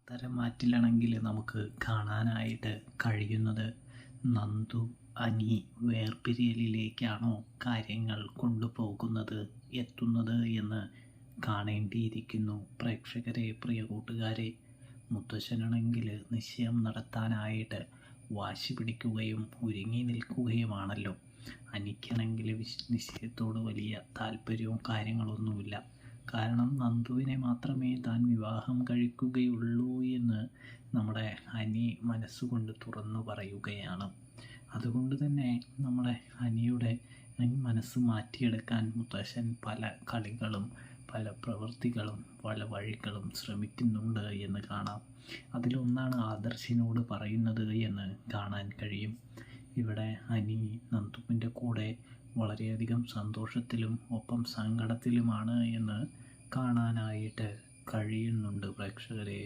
തരംമാറ്റിലാണെങ്കിൽ നമുക്ക് കാണാനായിട്ട് കഴിയുന്നത് നന്ദു അനി വേർപിരിയലിലേക്കാണോ കാര്യങ്ങൾ കൊണ്ടുപോകുന്നത് എത്തുന്നത് എന്ന് കാണേണ്ടിയിരിക്കുന്നു പ്രേക്ഷകരെ. പ്രിയ കൂട്ടുകാരെ, മുത്തശ്ശനാണെങ്കിൽ നിശ്ചയം നടത്താനായിട്ട് വാശി പിടിക്കുകയും ഒരുങ്ങി നിൽക്കുകയുമാണല്ലോ. അനിക്കാണെങ്കിൽ നിശ്ചയത്തോട് വലിയ താല്പര്യവും കാര്യങ്ങളൊന്നുമില്ല. കാരണം നന്ദുവിനെ മാത്രമേ താൻ വിവാഹം കഴിക്കുകയുള്ളൂ എന്ന് നമ്മുടെ അനി മനസ്സുകൊണ്ട് തുറന്നു പറയുകയാണ്. അതുകൊണ്ട് തന്നെ നമ്മുടെ അനിയുടെ മനസ്സ് മാറ്റിയെടുക്കാൻ മുത്തശ്ശൻ പല കളികളും പല പ്രവൃത്തികളും പല വഴികളും ശ്രമിക്കുന്നുണ്ട് എന്ന് കാണാം. അതിലൊന്നാണ് ആദർശിനോട് പറയുന്നത് എന്ന് കാണാൻ കഴിയും. ഇവിടെ അനി നന്ദുവിൻ്റെ കൂടെ വളരെയധികം സന്തോഷത്തിലും ഒപ്പം സങ്കടത്തിലുമാണ് എന്ന് കാണാനായിട്ട് കഴിയുന്നുണ്ട് പ്രേക്ഷകരെ.